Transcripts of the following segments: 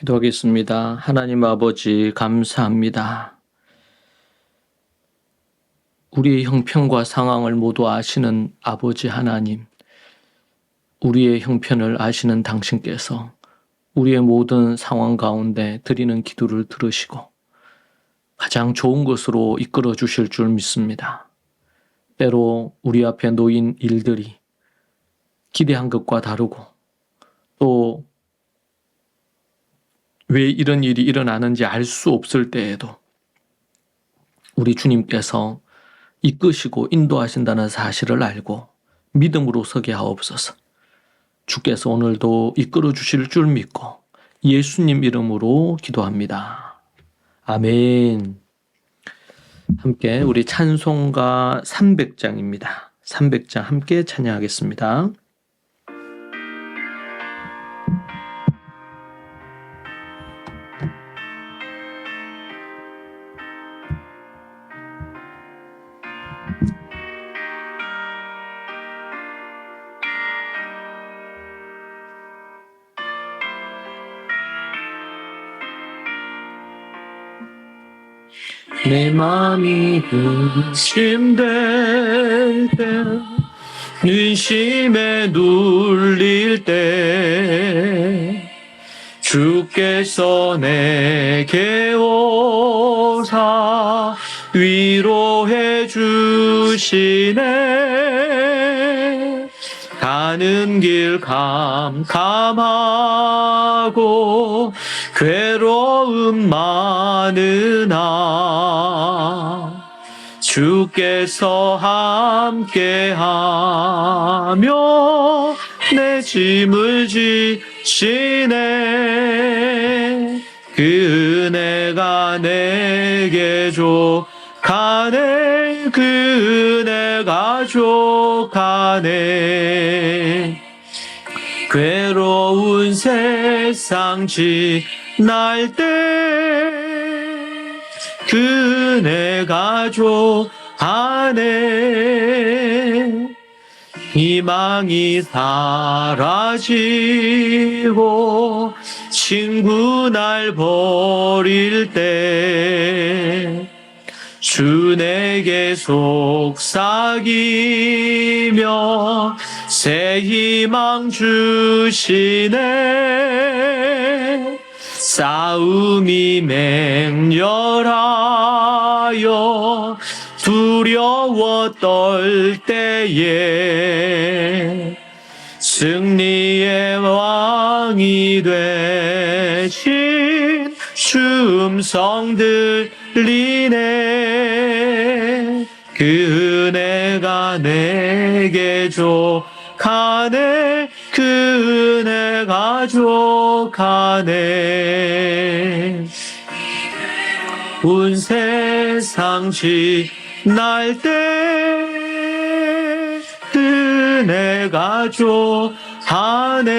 기도하겠습니다. 하나님 아버지 감사합니다. 우리의 형편과 상황을 모두 아시는 아버지 하나님, 우리의 형편을 아시는 당신께서 우리의 모든 상황 가운데 드리는 기도를 들으시고 가장 좋은 것으로 이끌어 주실 줄 믿습니다. 때로 우리 앞에 놓인 일들이 기대한 것과 다르고 또 왜 이런 일이 일어나는지 알 수 없을 때에도 우리 주님께서 이끄시고 인도하신다는 사실을 알고 믿음으로 서게 하옵소서. 주께서 오늘도 이끌어 주실 줄 믿고 예수님 이름으로 기도합니다. 아멘. 함께 우리 찬송가 300장입니다. 300장 함께 찬양하겠습니다. 내 맘이 근심될 때, 근심에 눌릴 때, 주께서 내게 오사 위로해 주시네. 가는 길 캄캄하고 괴로움 많으나 주께서 함께하며 내 짐을 지시네. 그 은혜가 내게 족하네. 그 은혜가 족하네. 괴로운 세상 지날 때 그 은혜가 족하네. 희망이 사라지고 친구 날 버릴 때 주 내게 속삭이며 새 희망 주시네. 싸움이 맹렬하여 두려워 떨 때에 승리의 왕이 되신 주 음성 들리네. 그 은혜가 내게 족하네. 그 은혜가 족하네. 온 세상 지날 때 그 은혜가 족하네.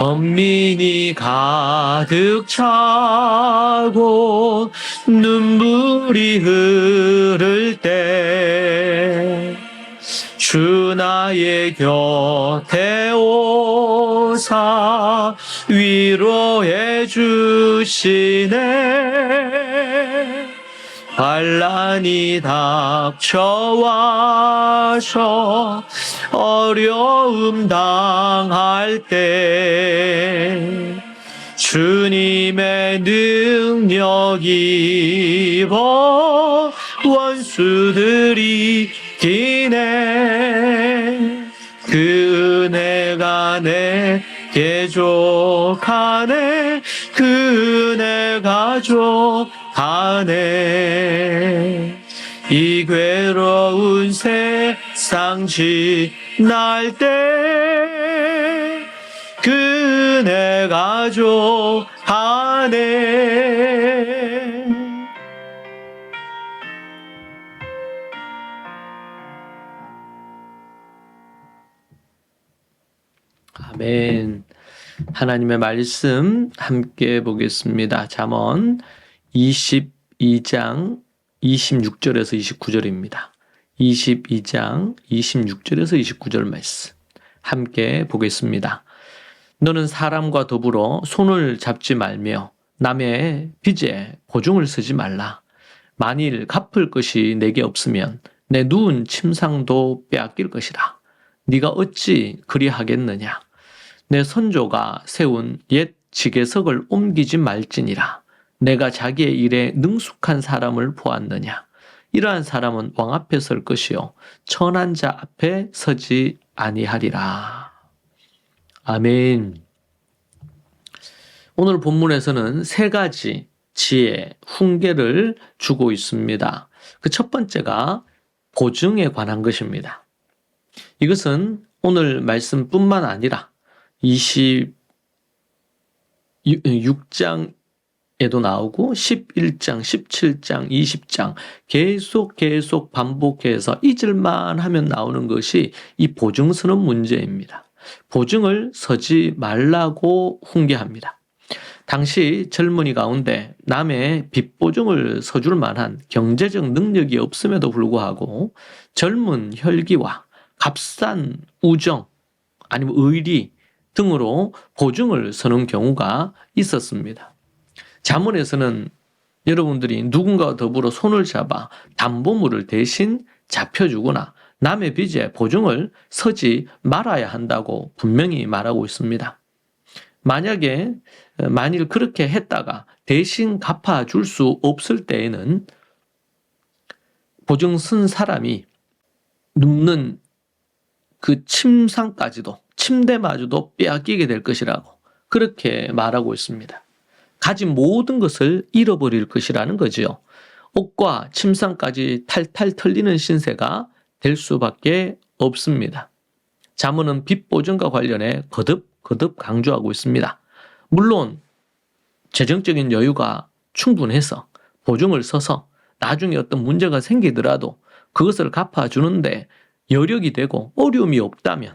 번민이 가득 차고 눈물이 흐를 때 주 나의 곁에 오사 위로해 주시네. 반란이 닥쳐와서 어려움 당할 때 주님의 능력 입어 원수들이 기네. 그 은혜가 내게 족하네. 그 은혜가 족하네. 이 괴로운 세상 지날 때 그 은혜가 족하네. 아멘. 하나님의 말씀 함께 보겠습니다. 잠언 22장 26절에서 29절입니다. 22장 26절에서 29절 말씀 함께 보겠습니다. 너는 사람과 더불어 손을 잡지 말며 남의 빚에 보증을 쓰지 말라. 만일 갚을 것이 내게 없으면 내 누운 침상도 빼앗길 것이라. 네가 어찌 그리하겠느냐. 내 선조가 세운 옛 지계석을 옮기지 말지니라. 내가 자기의 일에 능숙한 사람을 보았느냐. 이러한 사람은 왕 앞에 설 것이요 천한 자 앞에 서지 아니하리라. 아멘. 오늘 본문에서는 세 가지 지혜, 훈계를 주고 있습니다. 그 첫 번째가 보증에 관한 것입니다. 이것은 오늘 말씀뿐만 아니라 26장에도 나오고 11장, 17장, 20장 계속 반복해서 잊을만 하면 나오는 것이 이 보증 서는 문제입니다. 보증을 서지 말라고 훈계합니다. 당시 젊은이 가운데 남의 빚 보증을 서줄 만한 경제적 능력이 없음에도 불구하고 젊은 혈기와 값싼 우정 아니면 의리 등으로 보증을 서는 경우가 있었습니다. 잠언에서는 여러분들이 누군가와 더불어 손을 잡아 담보물을 대신 잡혀주거나 남의 빚에 보증을 서지 말아야 한다고 분명히 말하고 있습니다. 만일 그렇게 했다가 대신 갚아줄 수 없을 때에는 보증 쓴 사람이 눕는 그 침대마저도 빼앗기게 될 것이라고 그렇게 말하고 있습니다. 가진 모든 것을 잃어버릴 것이라는 거지요. 옷과 침상까지 탈탈 털리는 신세가 될 수밖에 없습니다. 잠언은 빚 보증과 관련해 거듭 강조하고 있습니다. 물론 재정적인 여유가 충분해서 보증을 서서 나중에 어떤 문제가 생기더라도 그것을 갚아주는데 여력이 되고 어려움이 없다면,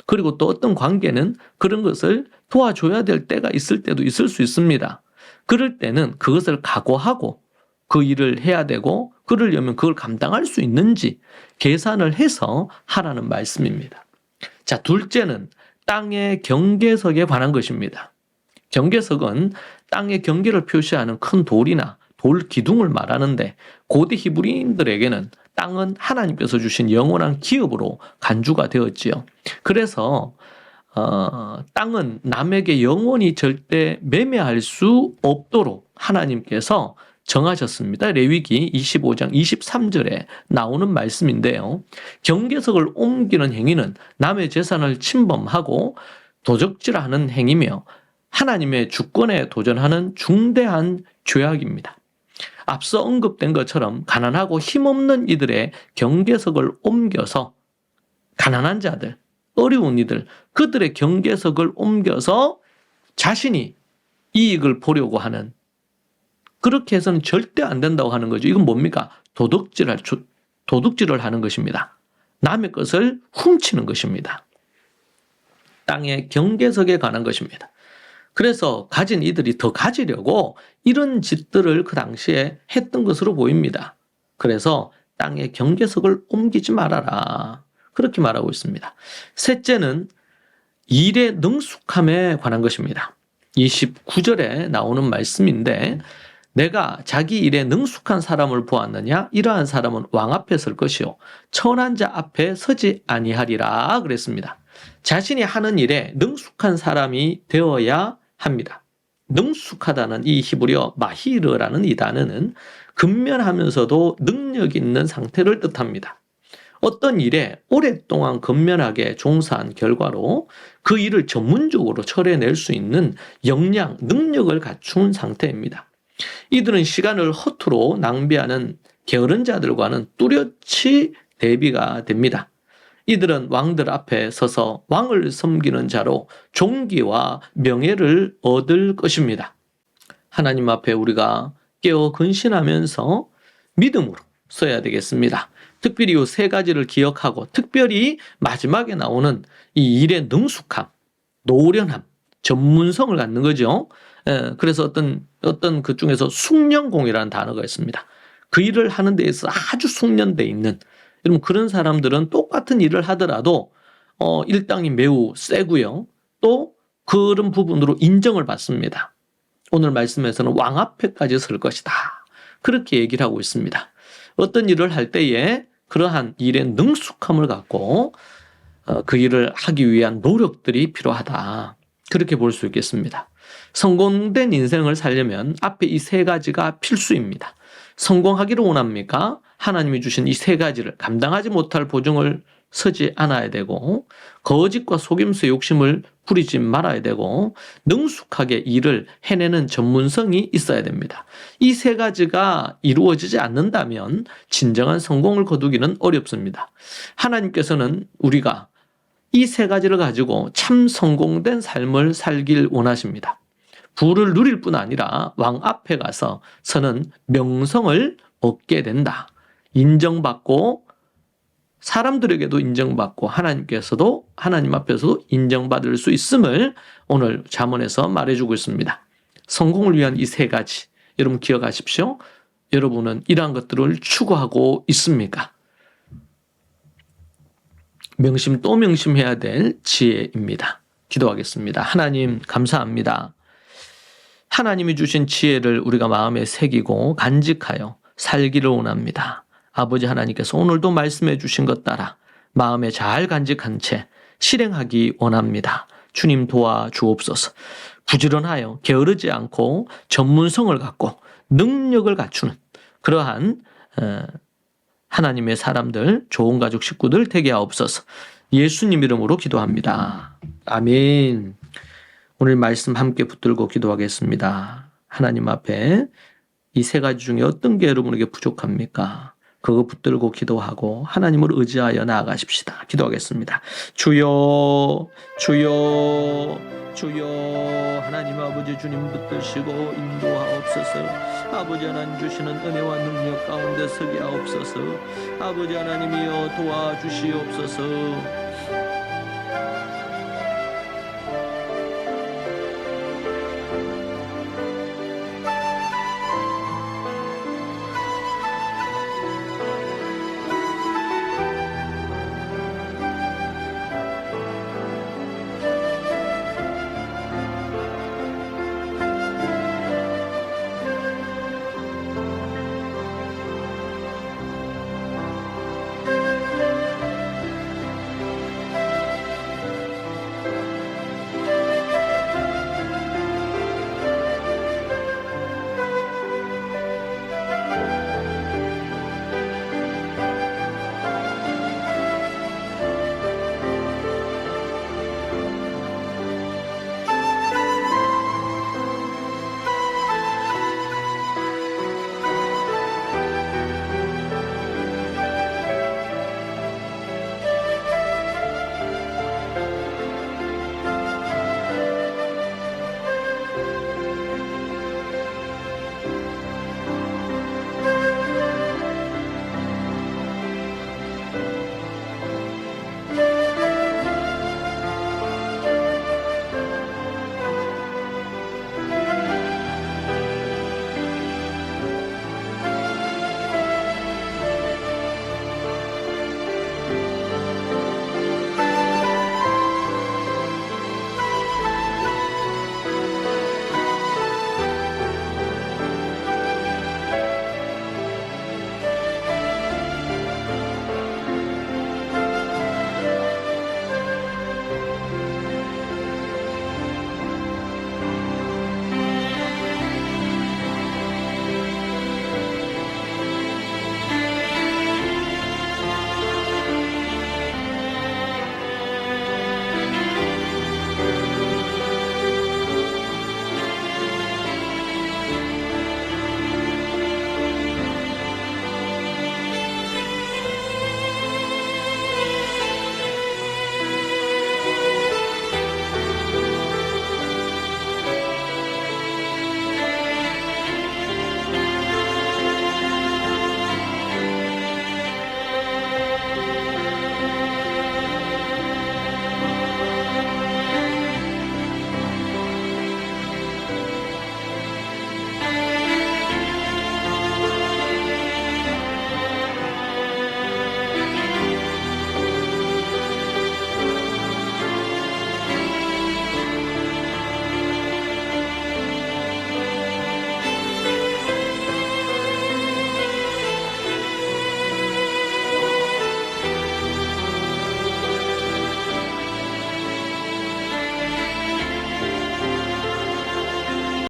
그리고 또 어떤 관계는 그런 것을 도와줘야 될 때가 있을 때도 있을 수 있습니다. 그럴 때는 그것을 각오하고 그 일을 해야 되고, 그러려면 그걸 감당할 수 있는지 계산을 해서 하라는 말씀입니다. 자, 둘째는 땅의 경계석에 관한 것입니다. 경계석은 땅의 경계를 표시하는 큰 돌이나 돌 기둥을 말하는데, 고대 히브리인들에게는 땅은 하나님께서 주신 영원한 기업으로 간주가 되었지요. 그래서 땅은 남에게 영원히 절대 매매할 수 없도록 하나님께서 정하셨습니다. 레위기 25장 23절에 나오는 말씀인데요. 경계석을 옮기는 행위는 남의 재산을 침범하고 도적질하는 행위며 하나님의 주권에 도전하는 중대한 죄악입니다. 앞서 언급된 것처럼 가난하고 힘없는 이들의 경계석을 옮겨서, 가난한 자들, 어려운 이들, 그들의 경계석을 옮겨서 자신이 이익을 보려고 하는, 그렇게 해서는 절대 안 된다고 하는 거죠. 이건 뭡니까? 도둑질을 하는 것입니다. 남의 것을 훔치는 것입니다. 땅의 경계석에 관한 것입니다. 그래서 가진 이들이 더 가지려고 이런 짓들을 그 당시에 했던 것으로 보입니다. 그래서 땅의 경계석을 옮기지 말아라, 그렇게 말하고 있습니다. 셋째는 일의 능숙함에 관한 것입니다. 29절에 나오는 말씀인데, 내가 자기 일에 능숙한 사람을 보았느냐? 이러한 사람은 왕 앞에 설 것이요 천한 자 앞에 서지 아니하리라 그랬습니다. 자신이 하는 일에 능숙한 사람이 되어야 합니다. 능숙하다는 이 히브리어 마히르라는 이 단어는 근면하면서도 능력 있는 상태를 뜻합니다. 어떤 일에 오랫동안 근면하게 종사한 결과로 그 일을 전문적으로 처리해낼 수 있는 역량, 능력을 갖춘 상태입니다. 이들은 시간을 허투루 낭비하는 게으른 자들과는 뚜렷이 대비가 됩니다. 이들은 왕들 앞에 서서 왕을 섬기는 자로 존귀와 명예를 얻을 것입니다. 하나님 앞에 우리가 깨어 근신하면서 믿음으로 써야 되겠습니다. 특별히 이 세 가지를 기억하고, 특별히 마지막에 나오는 이 일의 능숙함, 노련함, 전문성을 갖는 거죠. 그래서 어떤 그 중에서 숙련공이라는 단어가 있습니다. 그 일을 하는 데 있어서 아주 숙련돼 있는, 여러분 그런 사람들은 똑같은 일을 하더라도 일당이 매우 세고요. 또 그런 부분으로 인정을 받습니다. 오늘 말씀에서는 왕 앞에까지 설 것이다. 그렇게 얘기를 하고 있습니다. 어떤 일을 할 때에 그러한 일의 능숙함을 갖고 그 일을 하기 위한 노력들이 필요하다. 그렇게 볼 수 있겠습니다. 성공된 인생을 살려면 앞에 이 세 가지가 필수입니다. 성공하기를 원합니까? 하나님이 주신 이 세 가지를 감당하지 못할 보증을 서지 않아야 되고, 거짓과 속임수의 욕심을 부리지 말아야 되고, 능숙하게 일을 해내는 전문성이 있어야 됩니다. 이 세 가지가 이루어지지 않는다면 진정한 성공을 거두기는 어렵습니다. 하나님께서는 우리가 이 세 가지를 가지고 참 성공된 삶을 살길 원하십니다. 부를 누릴 뿐 아니라 왕 앞에 가서 서는 명성을 얻게 된다. 인정받고 사람들에게도 인정받고 하나님 앞에서도 인정받을 수 있음을 오늘 잠언에서 말해주고 있습니다. 성공을 위한 이 세 가지 여러분 기억하십시오. 여러분은 이러한 것들을 추구하고 있습니까? 명심 또 명심해야 될 지혜입니다. 기도하겠습니다. 하나님 감사합니다. 하나님이 주신 지혜를 우리가 마음에 새기고 간직하여 살기를 원합니다. 아버지 하나님께서 오늘도 말씀해 주신 것 따라 마음에 잘 간직한 채 실행하기 원합니다. 주님 도와주옵소서. 부지런하여 게으르지 않고 전문성을 갖고 능력을 갖추는 그러한 하나님의 사람들, 좋은 가족 식구들 되게 하옵소서. 예수님 이름으로 기도합니다. 아멘. 오늘 말씀 함께 붙들고 기도하겠습니다. 하나님 앞에 이 세 가지 중에 어떤 게 여러분에게 부족합니까? 그거 붙들고 기도하고 하나님을 의지하여 나아가십시다. 기도하겠습니다. 주여, 주여, 주여. 하나님 아버지 주님 붙드시고 인도하옵소서. 아버지 하나님 주시는 은혜와 능력 가운데 서게 하옵소서. 아버지 하나님이여 도와주시옵소서.